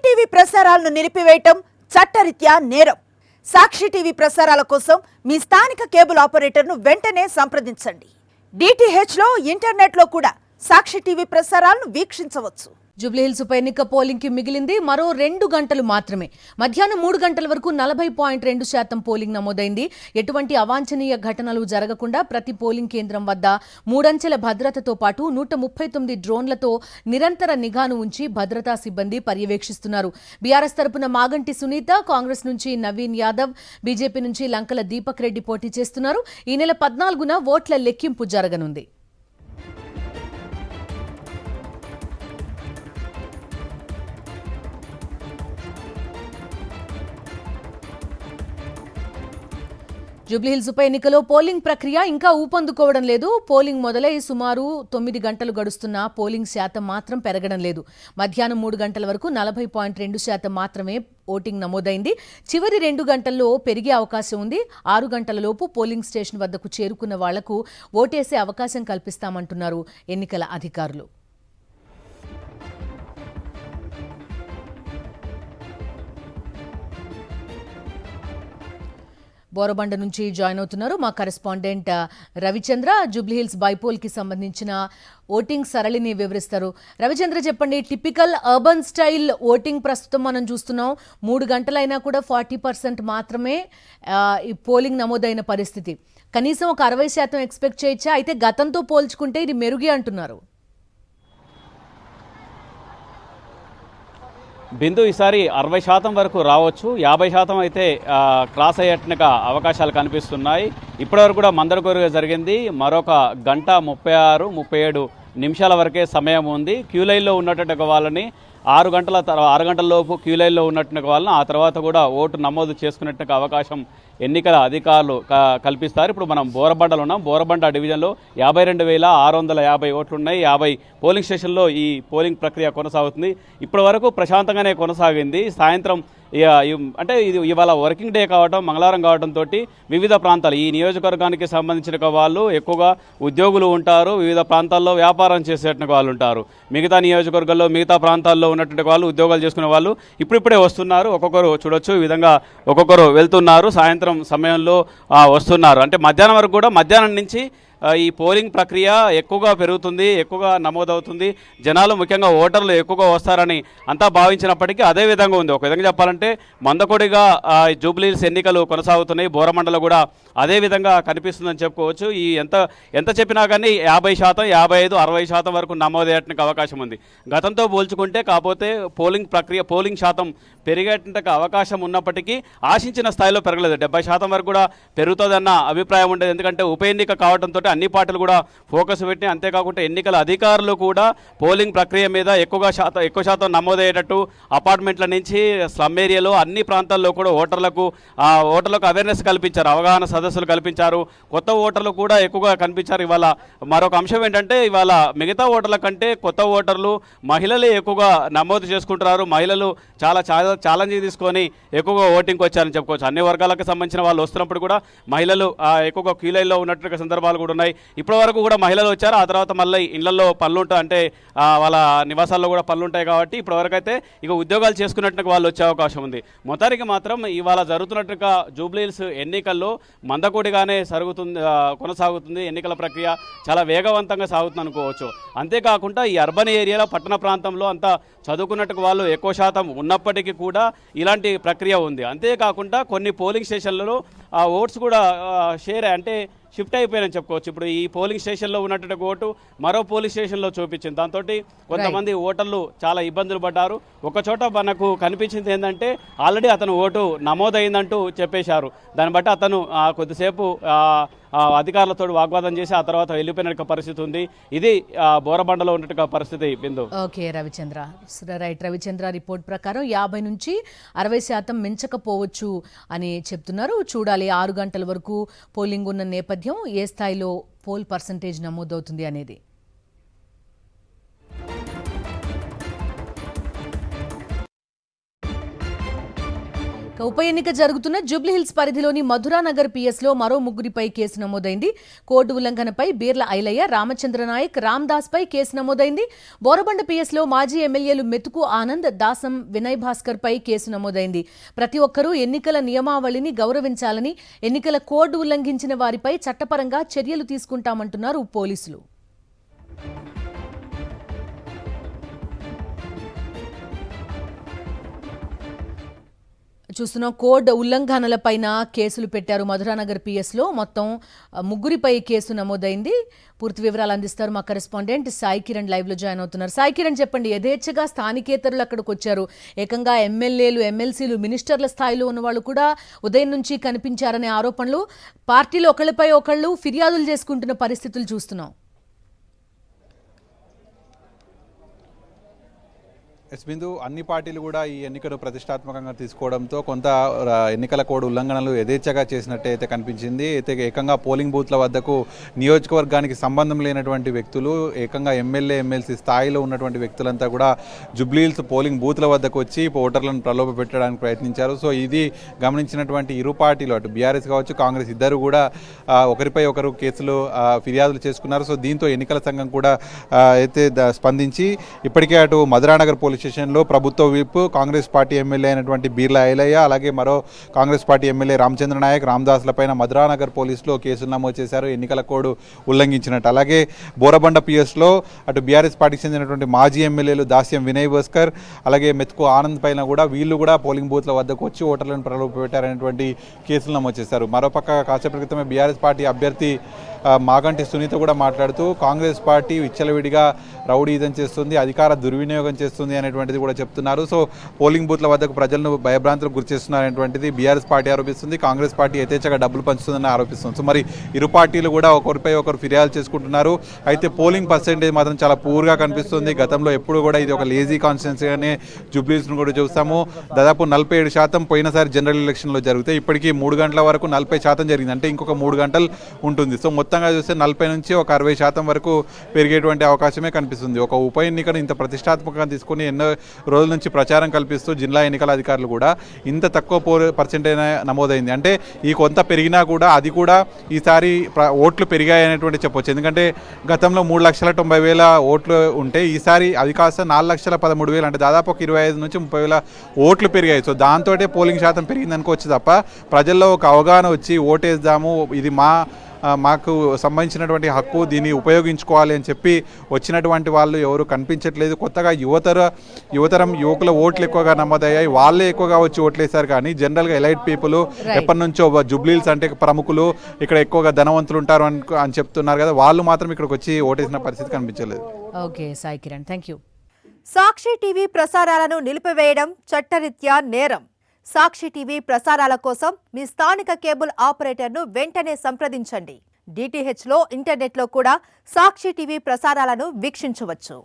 TV ప్రసారాలను నిలిపివేయటం చట్టరీత్యా నేరం. సాక్షి టీవీ ప్రసారాల కోసం మీ స్థానిక కేబుల్ ఆపరేటర్ను వెంటనే సంప్రదించండి. డిటిహెచ్లో ఇంటర్నెట్లో కూడా సాక్షి టీవీ ప్రసారాలను వీక్షించవచ్చు. జూబ్లీహిల్స్ ఉప ఎన్నిక పోలింగ్ కి మిగిలింది మరో 2 గంటలు మాత్రమే. మధ్యాహ్నం 3 గంటల వరకు 40.2% పోలింగ్ నమోదైంది. ఎటువంటి అవాంఛనీయ ఘటనలు జరగకుండా ప్రతి పోలింగ్ కేంద్రం వద్ద 3 అంచెల భద్రతతో పాటు 139 డ్రోన్లతో నిరంతర నిఘాను ఉంచి భద్రతా సిబ్బంది పర్యవేక్షిస్తున్నారు. బీఆర్ఎస్ తరపున మాగంటి సునీత, కాంగ్రెస్ నుంచి నవీన్ యాదవ్, బీజేపీ నుంచి లంకల దీపక్ రెడ్డి పోటీ చేస్తున్నారు. ఈ నెల 14న ఓట్ల లెక్కింపు జరగనుంది. జూబ్లీహిల్స్ ఉప ఎన్నికలో పోలింగ్ ప్రక్రియ ఇంకా ఊపందుకోవడం లేదు. పోలింగ్ మొదలై సుమారు 9 గంటలు గడుస్తున్నా పోలింగ్ శాతం మాత్రం పెరగడం లేదు. మధ్యాహ్నం 3 గంటల వరకు 40.2% మాత్రమే ఓటింగ్ నమోదైంది. చివరి 2 గంటల్లో పెరిగే అవకాశం ఉంది. 6 గంటలలోపు పోలింగ్ స్టేషన్ వద్దకు చేరుకున్న వాళ్లకు ఓటేసే అవకాశం కల్పిస్తామంటున్నారు ఎన్నికల అధికారులు. బోరబండ నుంచి జాయిన్ అవుతున్నారు మా కరెస్పాండెంట్ రవిచంద్ర. జూబ్లీహిల్స్ బైపోల్ కి సంబంధించిన ఓటింగ్ సరళిని వివరిస్తారు. రవిచంద్ర, చెప్పండి. టిపికల్ అర్బన్ స్టైల్ ఓటింగ్ ప్రస్తుతం మనం చూస్తున్నాం. 3 గంటలైనా కూడా 40% మాత్రమే ఈ పోలింగ్ నమోదైన పరిస్థితి. కనీసం ఒక 60% ఎక్స్పెక్ట్ చేయొచ్చా? అయితే గతంతో పోల్చుకుంటే ఇది మెరుగే అంటున్నారు. బిందు ఈసారి 60% వరకు రావచ్చు. 50% అయితే క్రాస్ అయ్యేట్టుగా అవకాశాలు కనిపిస్తున్నాయి. ఇప్పటివరకు కూడా మందరగోరుగా జరిగింది. మరొక 1:36-37 నిమిషాల వరకే సమయం ఉంది. క్యూ లైన్లో ఉన్నటువంటి వాళ్ళని 6 గంటల లోపు క్యూ లైన్లో ఉన్నట్టుగా వాళ్ళని ఆ తర్వాత కూడా ఓటు నమోదు చేసుకున్నట్టుగా అవకాశం ఎన్నికల అధికారులు కల్పిస్తారు. ఇప్పుడు మనం బోరబండలో ఉన్నాం. బోరబండ డివిజన్లో 52,650 ఓట్లున్నాయి. 50 పోలింగ్ స్టేషన్లో ఈ పోలింగ్ ప్రక్రియ కొనసాగుతుంది. ఇప్పటి వరకు ప్రశాంతంగానే కొనసాగింది. సాయంత్రం అంటే ఇది ఇవాళ వర్కింగ్ డే కావడం, మంగళవారం కావడంతో వివిధ ప్రాంతాలు, ఈ నియోజకవర్గానికి సంబంధించిన వాళ్ళు ఎక్కువగా ఉద్యోగులు ఉంటారు, వివిధ ప్రాంతాల్లో వ్యాపారం చేసేటువంటి వాళ్ళు ఉంటారు. మిగతా నియోజకవర్గాల్లో మిగతా ప్రాంతాల్లో ఉన్నటువంటి వాళ్ళు ఉద్యోగాలు చేసుకునే వాళ్ళు ఇప్పుడిప్పుడే వస్తున్నారు. ఒక్కొక్కరు చూడొచ్చు ఈ విధంగా ఒక్కొక్కరు వెళ్తున్నారు. సాయంత్రం సమయంలో వస్తున్నారు. అంటే మధ్యాహ్నం వరకు కూడా, మధ్యాహ్నం నుంచి ఈ పోలింగ్ ప్రక్రియ ఎక్కువగా పెరుగుతుంది, ఎక్కువగా నమోదవుతుంది. జనాలు ముఖ్యంగా ఓటర్లు ఎక్కువగా వస్తారని అంతా భావించినప్పటికీ అదే విధంగా ఉంది. ఒక విధంగా చెప్పాలంటే మందకొడిగా జూబ్లీహిల్స్ ఎన్నికలు కొనసాగుతున్నాయి. బోరమండలో కూడా అదే విధంగా కనిపిస్తుందని చెప్పుకోవచ్చు. ఈ ఎంత చెప్పినా కానీ 50%, 55%, 60% వరకు నమోదయ్యేటానికి అవకాశం ఉంది గతంతో పోల్చుకుంటే. కాకపోతే పోలింగ్ శాతం పెరిగేట అవకాశం ఉన్నప్పటికీ ఆశించిన స్థాయిలో పెరగలేదు. 70% వరకు కూడా పెరుగుతుందన్న అభిప్రాయం ఉండేది. ఎందుకంటే ఉప ఎన్నిక కావడంతో అన్ని పార్టీలు కూడా ఫోకస్ పెట్టి, అంతేకాకుండా ఎన్నికల అధికారులు కూడా పోలింగ్ ప్రక్రియ మీద ఎక్కువ శాతం నమోదయ్యేటట్టు అపార్ట్మెంట్ల నుంచి స్లమ్ ఏరియాలో అన్ని ప్రాంతాల్లో కూడా ఓటర్లకు అవేర్నెస్ కల్పించారు, అవగాహన సదస్సులు కల్పించారు. కొత్త ఓటర్లు కూడా ఎక్కువగా కనిపించారు. ఇవాళ మరొక అంశం ఏంటంటే, ఇవాళ మిగతా ఓటర్ల కంటే కొత్త ఓటర్లు మహిళలే ఎక్కువగా నమోదు చేసుకుంటున్నారు. మహిళలు చాలా ఛాలెంజ్ తీసుకొని ఎక్కువగా ఓటింగ్కి వచ్చారని చెప్పుకోవచ్చు. అన్ని వర్గాలకు సంబంధించిన వాళ్ళు వస్తున్నప్పుడు కూడా మహిళలు ఎక్కువగా క్యూ లైన్లో ఉన్నట్టుగా సందర్భాలు కూడా ఉన్నాయి. ఇప్పటి వరకు కూడా మహిళలు వచ్చారు. ఆ తర్వాత మళ్ళీ ఇళ్లలో పనులు ఉంటాయి, అంటే వాళ్ళ నివాసాల్లో కూడా పనులు ఉంటాయి. కాబట్టి ఇప్పటి వరకు అయితే ఇక ఉద్యోగాలు చేసుకున్నట్టుగా వాళ్ళు వచ్చే అవకాశం ఉంది. మొత్తానికి మాత్రం ఇవాళ జరుగుతున్నట్టుగా జూబ్లీహిల్స్ ఎన్నికల్లో మందకోడిగానే కొనసాగుతుంది. ఎన్నికల ప్రక్రియ చాలా వేగవంతంగా సాగుతుంది అనుకోవచ్చు. అంతేకాకుండా ఈ అర్బన్ ఏరియాలో, పట్టణ ప్రాంతంలో అంతా చదువుకున్నట్టుగా వాళ్ళు ఎక్కువ శాతం ఉన్నప్పటికీ కూడా ఇలాంటి ప్రక్రియ ఉంది. అంతేకాకుండా కొన్ని పోలింగ్ స్టేషన్లలో ఓట్స్ కూడా షిఫ్ట్ అయిపోయాయని చెప్పుకోవచ్చు. ఇప్పుడు ఈ పోలింగ్ స్టేషన్లో ఉన్నటువంటి ఓటు మరో పోలింగ్ స్టేషన్లో చూపించింది. దాంతో కొంతమంది ఓటర్లు చాలా ఇబ్బందులు పడ్డారు. ఒకచోట మనకు కనిపించింది ఏంటంటే, ఆల్రెడీ అతను ఓటు నమోదైందంటూ చెప్పేశారు. దాన్ని బట్టి అతను కొద్దిసేపు అధికారులతో వాగ్వాదం చేసి ఆ తర్వాత వెళ్ళిపోయిన పరిస్థితి ఉంది. ఇది బోరబండలో ఉన్నట్టుగా పరిస్థితి. Bindu. Okay Ravichandra, right. Ravichandra report ప్రకారం 50 నుంచి 60% మించకపోవచ్చు అని చెప్తున్నారు. చూడాలి 6 గంటల వరకు పోలింగ్ ఉన్న నేపథ్యం ఏ స్థాయిలో పోల్ పర్సంటేజ్ నమోదవుతుంది అనేది. ఉప ఎన్నిక జరుగుతున్న జూబ్లీహిల్స్ పరిధిలోని మధురానగర్ పిఎస్లో మరో ముగ్గురిపై కేసు నమోదైంది. కోర్టు ఉల్లంఘనపై బీర్ల ఐలయ్య, రామచంద్ర నాయక్, రామ్దాస్పై కేసు నమోదైంది. బోరబండ పిఎస్లో మాజీ ఎమ్మెల్యేలు మెతుకు ఆనంద్, దాసం వినయ్ భాస్కర్ పై కేసు నమోదైంది. ప్రతి ఒక్కరూ ఎన్నికల నియమావళిని గౌరవించాలని, ఎన్నికల కోడ్ ఉల్లంఘించిన వారిపై చట్టపరంగా చర్యలు తీసుకుంటామంటున్నారు పోలీసులు. చూస్తున్నాం, కోడ్ ఉల్లంఘనలపైన కేసులు పెట్టారు మధురానగర్ పిఎస్లో. మొత్తం ముగ్గురిపై కేసు నమోదైంది. పూర్తి వివరాలు అందిస్తారు మా కరెస్పాండెంట్ సాయి కిరణ్, లైవ్లో జాయిన్ అవుతున్నారు. సాయి కిరణ్, చెప్పండి, యథేచ్ఛగా స్థానికేతరులు అక్కడికి వచ్చారు. ఏకంగా ఎమ్మెల్యేలు, ఎమ్మెల్సీలు, మినిస్టర్ల స్థాయిలో ఉన్న వాళ్ళు కూడా ఉదయం నుంచి కనిపించారనే ఆరోపణలు, పార్టీలు ఒకళ్ళపై ఒకళ్ళు ఫిర్యాదులు చేసుకుంటున్న పరిస్థితులు చూస్తున్నాం. బిందు, అన్ని పార్టీలు కూడా ఈ ఎన్నికను ప్రతిష్టాత్మకంగా తీసుకోవడంతో కొంత ఎన్నికల కోడ్ ఉల్లంఘనలు యథేచ్ఛగా చేసినట్టే అయితే కనిపించింది. అయితే ఏకంగా పోలింగ్ బూత్ల వద్దకు నియోజకవర్గానికి సంబంధం లేనటువంటి వ్యక్తులు, ఏకంగా ఎమ్మెల్యే, ఎమ్మెల్సీ స్థాయిలో ఉన్నటువంటి వ్యక్తులంతా కూడా జూబ్లీహిల్స్ పోలింగ్ బూత్ల వద్దకు వచ్చి ఓటర్లను ప్రలోభ పెట్టడానికి ప్రయత్నించారు. సో ఇది గమనించినటువంటి ఇరు పార్టీలు, అటు బీఆర్ఎస్ కావచ్చు, కాంగ్రెస్, ఇద్దరు కూడా ఒకరిపై ఒకరు కేసులు, ఫిర్యాదులు చేసుకున్నారు. సో దీంతో ఎన్నికల సంఘం కూడా అయితే స్పందించి ఇప్పటికే అటు మధురానగర్ పోలీస్ స్టేషన్లో ప్రభుత్వ విప్, కాంగ్రెస్ పార్టీ ఎమ్మెల్యే అయినటువంటి బీర్ల ఐలయ్య, అలాగే మరో కాంగ్రెస్ పార్టీ ఎమ్మెల్యే రామచంద్ర నాయక్, రామ్దాస్లపైన మధురానగర్ పోలీసులు కేసులు నమోదు చేశారు ఎన్నికల కోడ్ ఉల్లంఘించినట్టు. అలాగే బోరబండ పిఎస్లో అటు బీఆర్ఎస్ పార్టీకి చెందినటువంటి మాజీ ఎమ్మెల్యేలు దాస్యం వినయ్ భాస్కర్, అలాగే మెతుకు ఆనంద్ పైన కూడా వీళ్ళు కూడా పోలింగ్ బూత్ల వద్దకు వచ్చి ఓటర్లను ప్రలోభ పెట్టారనేటువంటి కేసులు నమోదు చేశారు. మరోపక్క కాసేపటి క్రితమే బీఆర్ఎస్ పార్టీ అభ్యర్థి మాగంటి సునీత కూడా మాట్లాడుతూ కాంగ్రెస్ పార్టీ విచ్చలవిడిగా రౌడీజం చేస్తుంది, అధికార దుర్వినియోగం చేస్తుంది అనేటువంటిది కూడా చెప్తున్నారు. సో పోలింగ్ బూత్ల వద్దకు ప్రజలను భయభ్రాంతులకు గురి చేస్తున్నారనేటువంటిది బీఆర్ఎస్ పార్టీ ఆరోపిస్తుంది. కాంగ్రెస్ పార్టీ యథేచ్ఛగా డబ్బులు పంచుతుందని ఆరోపిస్తుంది. సో మరి ఇరు పార్టీలు కూడా ఒకరిపై ఒకరు ఫిర్యాదు చేసుకుంటున్నారు. అయితే పోలింగ్ పర్సెంటేజ్ మాత్రం చాలా పూర్గా కనిపిస్తుంది. గతంలో ఎప్పుడు కూడా ఇది ఒక లేజీ కాన్స్టిట్యున్సీగానే జూబ్లీహిల్స్ను కూడా చూస్తాము. దాదాపు 47% పోయినసారి జనరల్ ఎలక్షన్లో జరిగితే ఇప్పటికీ 3 గంటల వరకు 40% జరిగింది. అంటే ఇంకొక 3 గంటలు ఉంటుంది. సో మొత్తంగా చూస్తే 40 నుంచి ఒక 60% వరకు పెరిగేటువంటి అవకాశమే కనిపిస్తుంది. ఒక ఉప ఎన్నికను ఇంత ప్రతిష్టాత్మకంగా తీసుకుని ఎన్నో రోజుల నుంచి ప్రచారం కల్పిస్తూ జిల్లా ఎన్నికల అధికారులు కూడా ఇంత తక్కువ పర్సెంటేజ్ నమోదైంది. అంటే ఈ కొంత పెరిగినా కూడా అది కూడా ఈసారి ఓట్లు పెరిగాయనేటువంటి చెప్పొచ్చు. ఎందుకంటే గతంలో 3,90,000 ఓట్లు ఉంటే ఈసారి అది కాస్త 4,13,000, అంటే దాదాపు ఒక 25 నుంచి 30,000 ఓట్లు పెరిగాయి. సో దాంతో పోలింగ్ శాతం పెరిగింది అనుకోవచ్చు తప్ప ప్రజల్లో ఒక అవగాహన వచ్చి ఓటేద్దాము, ఇది మాకు సంబంధించినటువంటి హక్కు, దీన్ని ఉపయోగించుకోవాలి అని చెప్పి వచ్చినటువంటి వాళ్ళు ఎవరు కనిపించట్లేదు. కొత్తగా యువతరం యువకుల ఓట్లు ఎక్కువగా నమోదయ్యాయి. వాళ్ళే ఎక్కువగా వచ్చి ఓట్లేశారు. కానీ జనరల్గా ఎలైట్ పీపుల్ ఎప్పటి నుంచో జూబ్లీహిల్స్ అంటే ప్రముఖులు, ఇక్కడ ఎక్కువగా ధనవంతులు ఉంటారు అని చెప్తున్నారు కదా, వాళ్ళు మాత్రం ఇక్కడికి వచ్చి ఓటేసిన పరిస్థితి కనిపించలేదు. Okay Sai Kiran, thank you. Sakshi TV ప్రసారాలను నిలిపివేయడం చట్టరీత్యా నేరం. సాక్షి టీవీ ప్రసారాల కోసం మీ స్థానిక కేబుల్ ఆపరేటర్ను వెంటనే సంప్రదించండి. DTHలో, ఇంటర్నెట్లో కూడా సాక్షి టీవీ ప్రసారాలను వీక్షించవచ్చు.